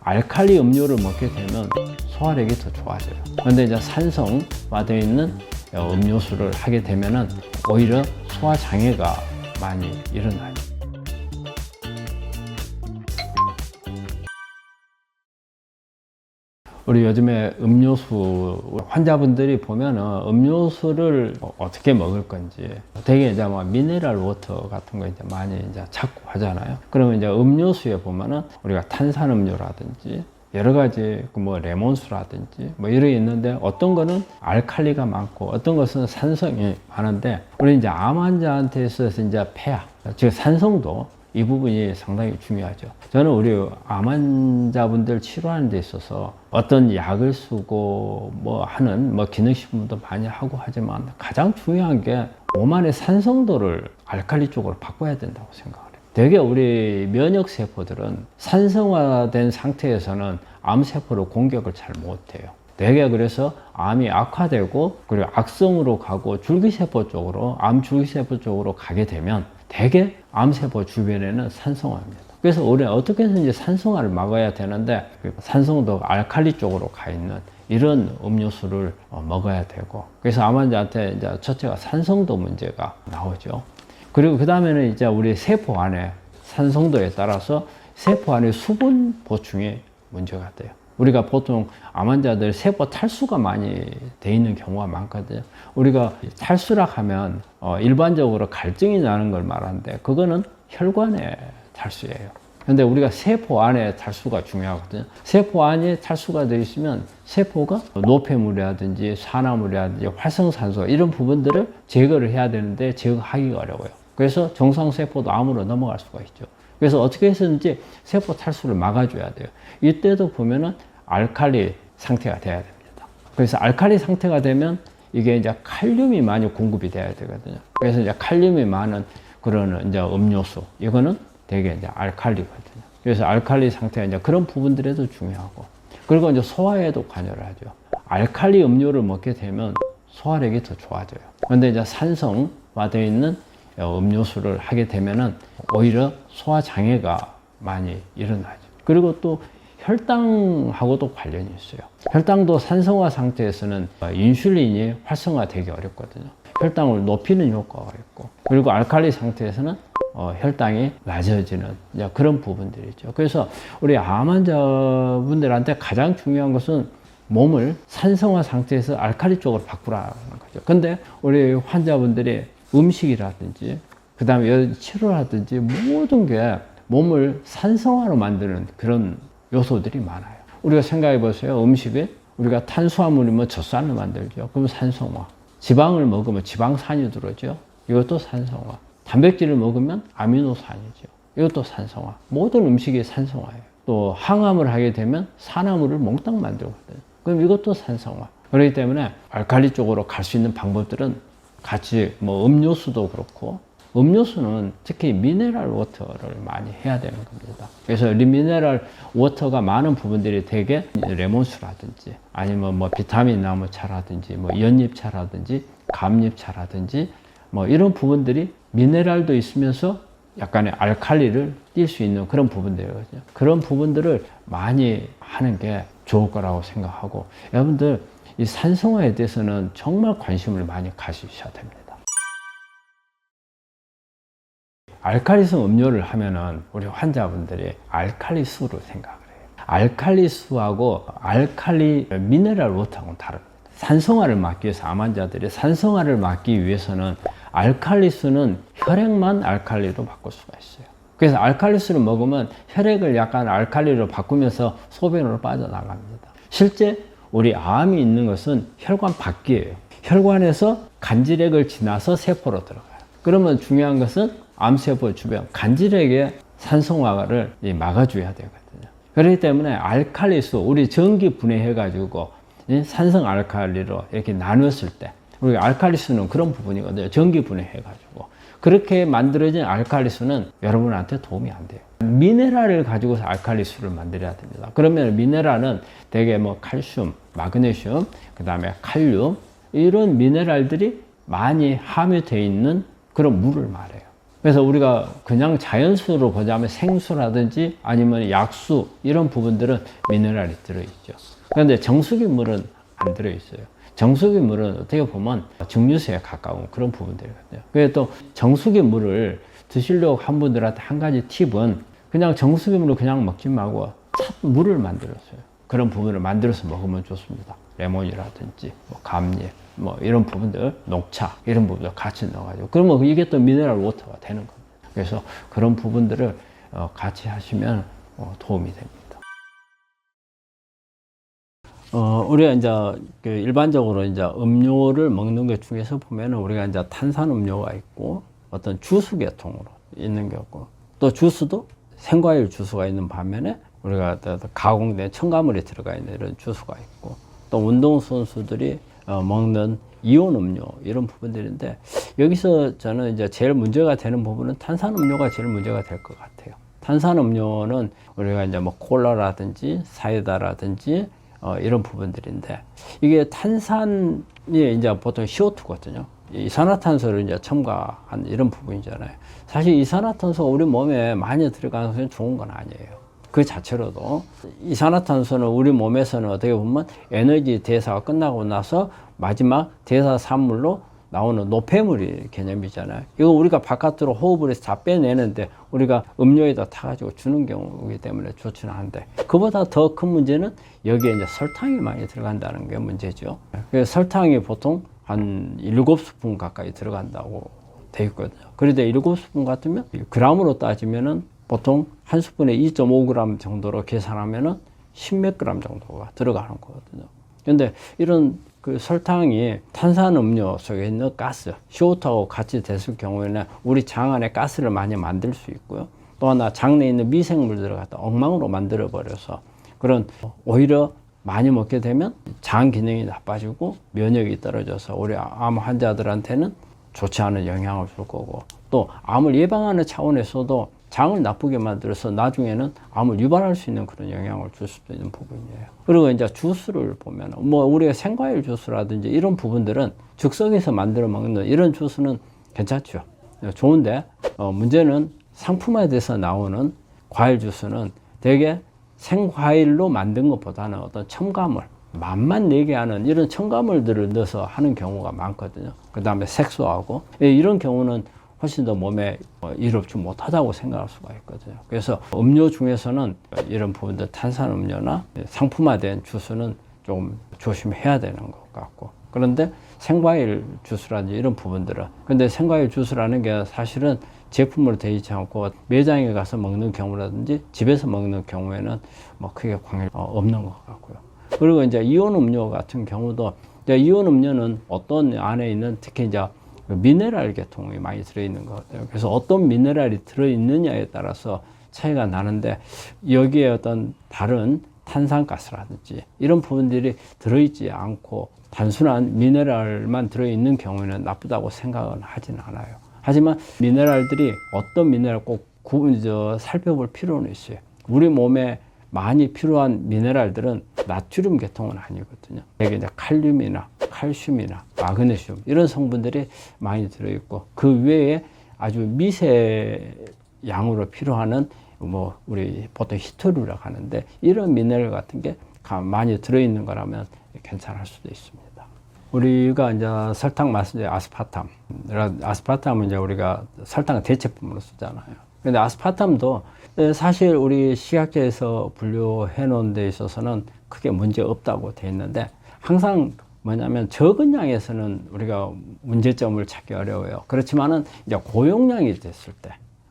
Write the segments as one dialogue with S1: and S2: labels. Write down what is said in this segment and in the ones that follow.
S1: 알칼리 음료를 먹게 되면 소화력이 더 좋아져요. 그런데 이제 산성화되어 있는 음료수를 하게 되면은 오히려 소화 장애가 많이 일어나요. 우리 요즘에 음료수 환자분들이 보면은 음료수를 어떻게 먹을 건지 되게 이제 뭐 미네랄 워터 같은 거 이제 많이 이제 찾고 하잖아요. 그러면 이제 음료수에 보면은 우리가 탄산음료라든지 여러 가지 뭐 레몬수라든지 뭐 이런 게 있는데 어떤 거는 알칼리가 많고 어떤 것은 산성이 많은데 우리 이제 암 환자한테 있어서 이제 폐하, 즉 산성도 이 부분이 상당히 중요하죠. 저는 우리 암 환자분들 치료하는 데 있어서 어떤 약을 쓰고 뭐 하는 뭐 기능식품도 많이 하고 하지만 가장 중요한 게 몸 안의 산성도를 알칼리 쪽으로 바꿔야 된다고 생각을 해요. 되게 우리 면역 세포들은 산성화된 상태에서는 암 세포로 공격을 잘 못해요. 되게 그래서 암이 악화되고 그리고 악성으로 가고 줄기세포 쪽으로 암 줄기세포 쪽으로 가게 되면 대개 암세포 주변에는 산성화입니다. 그래서 우리는 어떻게 해서든지 산성화를 막아야 되는데 산성도 알칼리 쪽으로 가 있는 이런 음료수를 먹어야 되고 그래서 암 환자한테 이제 첫째가 산성도 문제가 나오죠. 그리고 그 다음에는 이제 우리 세포 안에 산성도에 따라서 세포 안에 수분 보충이 문제가 돼요. 우리가 보통 암 환자들 세포 탈수가 많이 돼 있는 경우가 많거든요. 우리가 탈수락 하면 일반적으로 갈증이 나는 걸 말하는데 그거는 혈관의 탈수예요. 근데 우리가 세포 안에 탈수가 중요하거든요. 세포 안에 탈수가 되어 있으면 세포가 노폐물이라든지 산화물이라든지 활성산소 이런 부분들을 제거를 해야 되는데 제거하기가 어려워요. 그래서 정상세포도 암으로 넘어갈 수가 있죠. 그래서 어떻게 해서든지 세포 탈수를 막아줘야 돼요. 이때도 보면은 알칼리 상태가 돼야 됩니다. 그래서 알칼리 상태가 되면 이게 이제 칼륨이 많이 공급이 돼야 되거든요. 그래서 이제 칼륨이 많은 그런 이제 음료수, 이거는 되게 이제 알칼리거든요. 그래서 알칼리 상태가 이제 그런 부분들에도 중요하고, 그리고 이제 소화에도 관여를 하죠. 알칼리 음료를 먹게 되면 소화력이 더 좋아져요. 그런데 이제 산성화되어 있는 음료수를 하게 되면은 오히려 소화 장애가 많이 일어나죠. 그리고 또 혈당하고도 관련이 있어요. 혈당도 산성화 상태에서는 인슐린이 활성화되기 어렵거든요. 혈당을 높이는 효과가 있고, 그리고 알칼리 상태에서는 혈당이 낮아지는 그런 부분들이죠. 그래서 우리 암 환자분들한테 가장 중요한 것은 몸을 산성화 상태에서 알칼리 쪽으로 바꾸라는 거죠. 근데 우리 환자분들이 음식이라든지 그 다음에 치료라든지 모든 게 몸을 산성화로 만드는 그런 요소들이 많아요. 우리가 생각해 보세요. 음식에 우리가 탄수화물이면 젖산을 만들죠. 그럼 산성화. 지방을 먹으면 지방산이 들어오죠. 이것도 산성화. 단백질을 먹으면 아미노산이죠. 이것도 산성화. 모든 음식이 산성화예요. 또 항암을 하게 되면 산화물을 몽땅 만들거든요. 그럼 이것도 산성화. 그렇기 때문에 알칼리 쪽으로 갈 수 있는 방법들은 같이 뭐 음료수도 그렇고, 음료수는 특히 미네랄 워터를 많이 해야 되는 겁니다. 그래서 미네랄 워터가 많은 부분들이 되게 레몬수라든지 아니면 뭐 비타민 나무차라든지 뭐 연잎차라든지 감잎차라든지 뭐 이런 부분들이 미네랄도 있으면서 약간의 알칼리를 띌 수 있는 그런 부분들이거든요. 그런 부분들을 많이 하는 게 좋을 거라고 생각하고, 여러분들 이 산성화에 대해서는 정말 관심을 많이 가지셔야 됩니다. 알칼리성 음료를 하면은 우리 환자분들이 알칼리수를 생각을 해요. 알칼리수하고 알칼리 미네랄 워터하고는 다릅니다. 산성화를 막기 위해서 암 환자들이 산성화를 막기 위해서는 알칼리수는 혈액만 알칼리로 바꿀 수가 있어요. 그래서 알칼리수를 먹으면 혈액을 약간 알칼리로 바꾸면서 소변으로 빠져나갑니다. 실제 우리 암이 있는 것은 혈관 밖이에요. 혈관에서 간질액을 지나서 세포로 들어가요. 그러면 중요한 것은 암세포 주변 간질액의 산성화를 막아줘야 되거든요. 그렇기 때문에 알칼리수, 우리 전기 분해해가지고 산성 알칼리로 이렇게 나눴을 때, 우리 알칼리수는 그런 부분이거든요. 전기 분해해가지고. 그렇게 만들어진 알칼리수는 여러분한테 도움이 안 돼요. 미네랄을 가지고서 알칼리수를 만들어야 됩니다. 그러면 미네랄은 대개 뭐 칼슘, 마그네슘, 그 다음에 칼륨, 이런 미네랄들이 많이 함유되어 있는 그런 물을 말해요. 그래서 우리가 그냥 자연수로 보자면 생수라든지 아니면 약수 이런 부분들은 미네랄이 들어있죠. 그런데 정수기 물은 안 들어있어요. 정수기 물은 어떻게 보면 증류수에 가까운 그런 부분들이거든요. 그래서 또 정수기 물을 드시려고 한 분들한테 한 가지 팁은 그냥 정수기 물을 그냥 먹지 말고 물을 만들었어요. 그런 부분을 만들어서 먹으면 좋습니다. 레몬이라든지 뭐 감잎 뭐 이런 부분들, 녹차 이런 부분들 같이 넣어가지고 그러면 이게 또 미네랄 워터가 되는 겁니다. 그래서 그런 부분들을 같이 하시면 도움이 됩니다. 우리가 이제 일반적으로 이제 음료를 먹는 것 중에서 보면은 우리가 이제 탄산 음료가 있고 어떤 주스 계통으로 있는 게 있고 또 주스도 생과일 주스가 있는 반면에 우리가 가공된 첨가물이 들어가 있는 이런 주스가 있고 또 운동선수들이 먹는 이온 음료 이런 부분들인데 여기서 저는 이제 제일 문제가 되는 부분은 탄산 음료가 제일 문제가 될 것 같아요. 탄산 음료는 우리가 이제 뭐 콜라라든지 사이다라든지 이런 부분들인데 이게 탄산이 이제 보통 CO2거든요. 이산화탄소를 이제 첨가한 이런 부분이잖아요. 사실 이산화탄소가 우리 몸에 많이 들어가는 것은 좋은 건 아니에요. 그 자체로도 이산화탄소는 우리 몸에서는 어떻게 보면 에너지 대사가 끝나고 나서 마지막 대사 산물로 나오는 노폐물이 개념이잖아요. 이거 우리가 바깥으로 호흡을 해서 다 빼내는데 우리가 음료에다 타가지고 주는 경우이기 때문에 좋지는 않은데 그보다 더 큰 문제는 여기에 이제 설탕이 많이 들어간다는 게 문제죠. 그래서 설탕이 보통 한 7스푼 가까이 들어간다고 돼 있거든요. 그런데 7스푼 같으면 그램으로 따지면은 보통 한 스푼에 2.5g 정도로 계산하면은 10몇 그램 정도가 들어가는 거거든요. 근데 이런 그 설탕이 탄산음료 속에 있는 가스, CO2하고 같이 됐을 경우에는 우리 장 안에 가스를 많이 만들 수 있고요. 또 하나 장내에 있는 미생물들을 갖다 엉망으로 만들어 버려서 그런 오히려 많이 먹게 되면 장 기능이 나빠지고 면역이 떨어져서 우리 암 환자들한테는 좋지 않은 영향을 줄 거고 또 암을 예방하는 차원에서도 장을 나쁘게 만들어서 나중에는 암을 유발할 수 있는 그런 영향을 줄 수도 있는 부분이에요. 그리고 이제 주스를 보면 뭐 우리가 생과일 주스라든지 이런 부분들은 즉석에서 만들어 먹는 이런 주스는 괜찮죠. 좋은데 문제는 상품화돼서 나오는 과일 주스는 되게 생과일로 만든 것보다는 어떤 첨가물 맛만 내게 하는 이런 첨가물들을 넣어서 하는 경우가 많거든요. 그 다음에 색소하고 이런 경우는 훨씬 더 몸에 이롭지 못하다고 생각할 수가 있거든요. 그래서 음료 중에서는 이런 부분들 탄산음료나 상품화된 주스는 좀 조심해야 되는 것 같고 그런데 생과일 주스라든지 이런 부분들은 근데 생과일 주스라는 게 사실은 제품으로 되어 있지 않고 매장에 가서 먹는 경우라든지 집에서 먹는 경우에는 뭐 크게 관계가 없는 것 같고요. 그리고 이제 이온 음료 같은 경우도 이온 음료는 어떤 안에 있는 특히 이제 미네랄 계통이 많이 들어있는 것 같아요. 그래서 어떤 미네랄이 들어있느냐에 따라서 차이가 나는데 여기에 어떤 다른 탄산가스라든지 이런 부분들이 들어있지 않고 단순한 미네랄만 들어있는 경우에는 나쁘다고 생각은 하진 않아요. 하지만 미네랄들이 어떤 미네랄 꼭 살펴볼 필요는 있어요. 우리 몸에 많이 필요한 미네랄들은 나트륨 계통은 아니거든요. 여기 이제 칼륨이나 칼슘이나 마그네슘 이런 성분들이 많이 들어있고 그 외에 아주 미세 양으로 필요한 뭐 우리 보통 히토류라고 하는데 이런 미네랄 같은 게 많이 들어있는 거라면 괜찮을 수도 있습니다. 우리가 이제 설탕 말씀드린 아스파탐은 이제 우리가 설탕 대체품으로 쓰잖아요. 근데 아스파탐도 사실 우리 식약처에서 분류해 놓은 데 있어서는 크게 문제 없다고 돼 있는데 항상 뭐냐면 적은 양에서는 우리가 문제점을 찾기 어려워요. 그렇지만은 이제 고용량이 됐을 때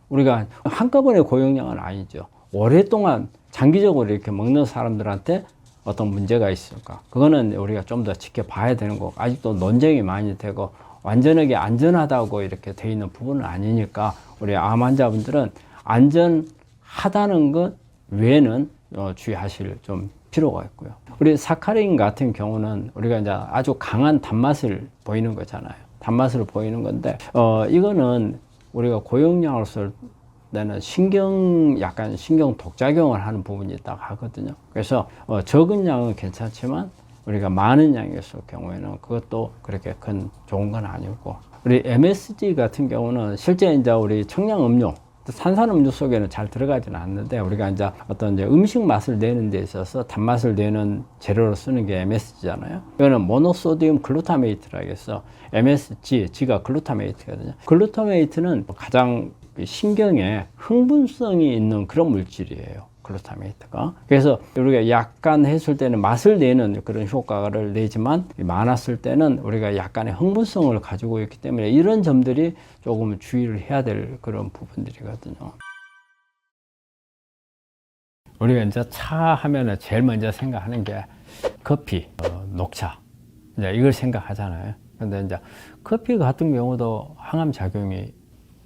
S1: 우리가 한꺼번에 고용량은 아니죠. 오랫동안 장기적으로 이렇게 먹는 사람들한테 어떤 문제가 있을까? 그거는 우리가 좀 더 지켜봐야 되는 거고 아직도 논쟁이 많이 되고 완전하게 안전하다고 이렇게 돼 있는 부분은 아니니까 우리 암 환자분들은 안전하다는 것 외에는 주의하실 좀 필요가 있고요. 우리 사카린 같은 경우는 우리가 이제 아주 강한 단맛을 보이는 거잖아요. 단맛을 보이는 건데 이거는 우리가 고용량을 쓸 때는 약간 신경 독작용을 하는 부분이 있다고 하거든요. 그래서 적은 양은 괜찮지만 우리가 많은 양이었을 경우에는 그것도 그렇게 큰 좋은 건 아니고, 우리 MSG 같은 경우는 실제 이제 우리 청량음료, 탄산음료 속에는 잘 들어가지는 않는데, 우리가 이제 어떤 이제 음식 맛을 내는 데 있어서 단맛을 내는 재료로 쓰는 게 MSG잖아요. 이거는 모노소디움 글루타메이트라고 해서 MSG, G가 글루타메이트거든요. 글루타메이트는 가장 신경에 흥분성이 있는 그런 물질이에요, 글루타메이트가. 그래서 우리가 약간 했을 때는 맛을 내는 그런 효과를 내지만, 많았을 때는 우리가 약간의 흥분성을 가지고 있기 때문에 이런 점들이 조금 주의를 해야 될 그런 부분들이거든요. 우리가 이제 차 하면은 제일 먼저 생각하는 게 커피, 녹차, 이제 이걸 생각하잖아요. 근데 이제 커피 같은 경우도 항암 작용이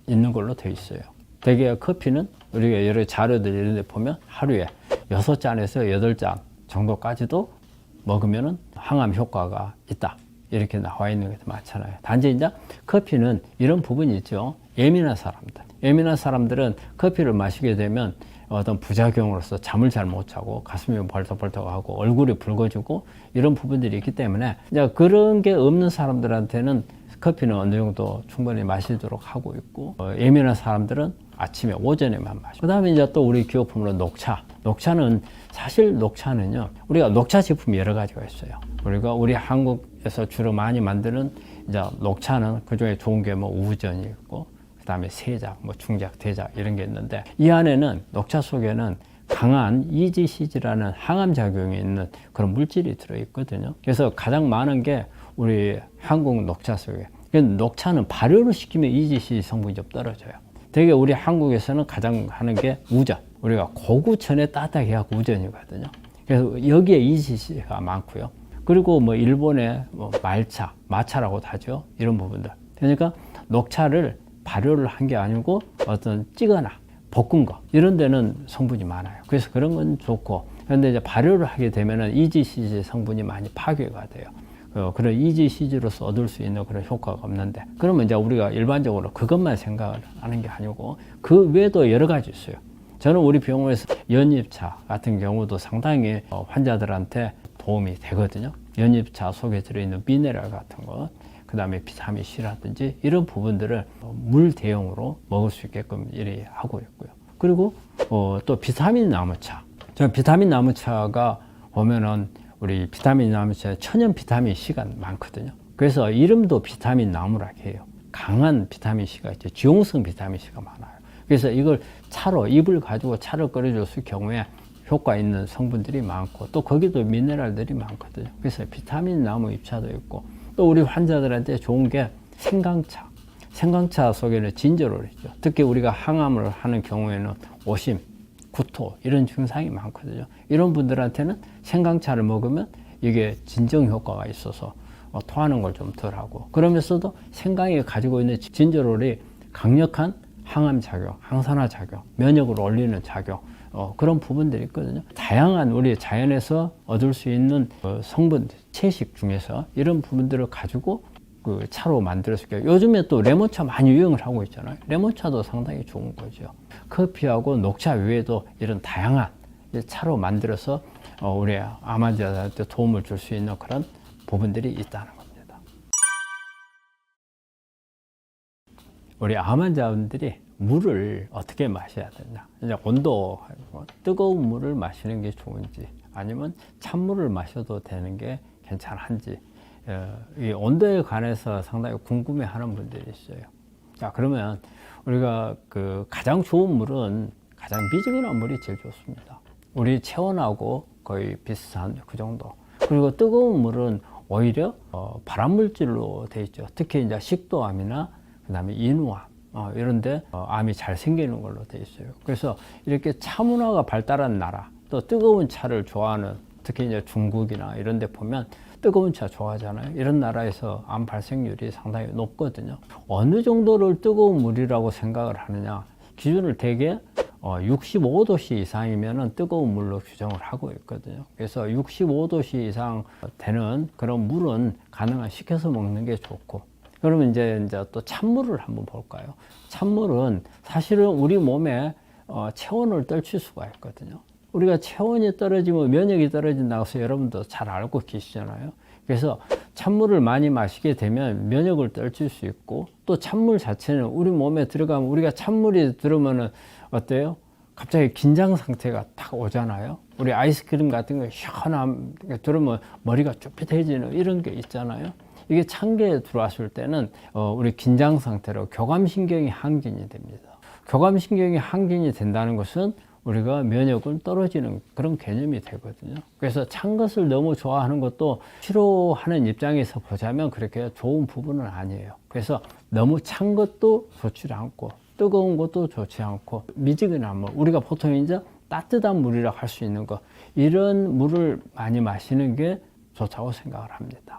S1: 있는 걸로 되어 있어요. 대개 커피는 우리가 여러 자료들 이런 데 보면 하루에 6잔에서 8잔 정도까지도 먹으면 항암 효과가 있다, 이렇게 나와 있는 게 많잖아요. 단지 이제 커피는 이런 부분이 있죠. 예민한 사람들은 커피를 마시게 되면 어떤 부작용으로서 잠을 잘 못 자고 가슴이 벌떡벌떡하고 얼굴이 붉어지고 이런 부분들이 있기 때문에, 이제 그런 게 없는 사람들한테는 커피는 어느 정도 충분히 마시도록 하고 있고, 예민한 사람들은 아침에 오전에만 마시고, 그 다음에 이제 또 우리 기호품으로 녹차는 사실 녹차는요, 우리가 녹차 제품이 여러 가지가 있어요. 우리 한국에서 주로 많이 만드는 이제 녹차는 그 중에 좋은 게 뭐 우전이 있고, 그 다음에 세작, 뭐 중작, 대작 이런 게 있는데, 이 안에는 녹차 속에는 강한 EGCG라는 항암 작용이 있는 그런 물질이 들어있거든요. 그래서 가장 많은 게 우리 한국 녹차 속에, 녹차는 발효를 시키면 EGCG 성분이 좀 떨어져요. 되게 우리 한국에서는 가장 하는 게 우전, 우리가 고구천에 따뜻하게 하고 우전이거든요. 그래서 여기에 EGCG가 많고요. 그리고 뭐 일본의 뭐 말차, 마차라고도 하죠. 이런 부분들. 그러니까 녹차를 발효를 한 게 아니고 어떤 찌거나 볶은 거 이런 데는 성분이 많아요. 그래서 그런 건 좋고, 그런데 이제 발효를 하게 되면은 EGCG 성분이 많이 파괴가 돼요. 그런 EGCG로서 얻을 수 있는 그런 효과가 없는데, 그러면 이제 우리가 일반적으로 그것만 생각을 하는 게 아니고 그 외에도 여러 가지 있어요. 저는 우리 병원에서 연잎차 같은 경우도 상당히 환자들한테 도움이 되거든요. 연잎차 속에 들어있는 미네랄 같은 것, 그 다음에 비타민 C라든지 이런 부분들을 물 대용으로 먹을 수 있게끔 이렇게 하고 있고요. 그리고 또 비타민 나무차. 저 비타민 나무차가 보면은 우리 비타민 나무차에 천연 비타민 C가 많거든요. 그래서 이름도 비타민 나무라고 해요. 강한 비타민 C가 있죠. 지용성 비타민 C가 많아요. 그래서 이걸 차로, 잎을 가지고 차를 끓여줬을 경우에 효과 있는 성분들이 많고, 또 거기도 미네랄들이 많거든요. 그래서 비타민 나무 잎차도 있고, 또 우리 환자들한테 좋은 게 생강차. 생강차 속에는 진저롤이 있죠. 특히 우리가 항암을 하는 경우에는 오심, 구토 이런 증상이 많거든요. 이런 분들한테는 생강차를 먹으면 이게 진정 효과가 있어서 토하는 걸 좀 덜하고, 그러면서도 생강이 가지고 있는 진저롤이 강력한 항암 작용, 항산화 작용, 면역을 올리는 작용, 그런 부분들이 있거든요. 다양한 우리 자연에서 얻을 수 있는 성분, 채식 중에서 이런 부분들을 가지고 그 차로 만들었을 때, 요즘에 또 레몬차 많이 유행을 하고 있잖아요. 레몬차도 상당히 좋은 거죠. 커피하고 녹차 외에도 이런 다양한 차로 만들어서 우리 암 환자들한테 도움을 줄 수 있는 그런 부분들이 있다는 겁니다. 우리 암 환자분들이 물을 어떻게 마셔야 되냐, 이제 온도, 뜨거운 물을 마시는 게 좋은지 아니면 찬물을 마셔도 되는 게 괜찮은지, 이 온도에 관해서 상당히 궁금해하는 분들이 있어요. 자, 그러면 우리가 그 가장 좋은 물은 가장 미지근한 물이 제일 좋습니다. 우리 체온하고 거의 비슷한 그 정도. 그리고 뜨거운 물은 오히려 발암물질로 되어 있죠. 특히 이제 식도암이나 그다음에 인후암 이런데 암이 잘 생기는 걸로 되어 있어요. 그래서 이렇게 차 문화가 발달한 나라, 또 뜨거운 차를 좋아하는, 특히 이제 중국이나 이런 데 보면 뜨거운 차 좋아하잖아요. 이런 나라에서 암 발생률이 상당히 높거든요. 어느 정도를 뜨거운 물이라고 생각을 하느냐, 기준을 대개 65도씨 이상이면 뜨거운 물로 규정을 하고 있거든요. 그래서 65도씨 이상 되는 그런 물은 가능한 식혀서 먹는 게 좋고, 그러면 이제 또 찬물을 한번 볼까요? 찬물은 사실은 우리 몸에 체온을 떨칠 수가 있거든요. 우리가 체온이 떨어지면 면역이 떨어진다고 해서 여러분도 잘 알고 계시잖아요. 그래서 찬물을 많이 마시게 되면 면역을 떨칠 수 있고, 또 찬물 자체는 우리 몸에 들어가면, 우리가 찬물이 들으면은 어때요? 갑자기 긴장 상태가 딱 오잖아요. 우리 아이스크림 같은 거 시원함 들으면 머리가 쭈삣해지는 이런 게 있잖아요. 이게 찬 게 들어왔을 때는 우리 긴장 상태로 교감신경이 항진이 됩니다. 교감신경이 항진이 된다는 것은 우리가 면역은 떨어지는 그런 개념이 되거든요. 그래서 찬 것을 너무 좋아하는 것도 싫어하는 입장에서 보자면 그렇게 좋은 부분은 아니에요. 그래서 너무 찬 것도 좋지 않고 뜨거운 것도 좋지 않고 미지근한 물, 우리가 보통 이제 따뜻한 물이라고 할 수 있는 거, 이런 물을 많이 마시는 게 좋다고 생각을 합니다.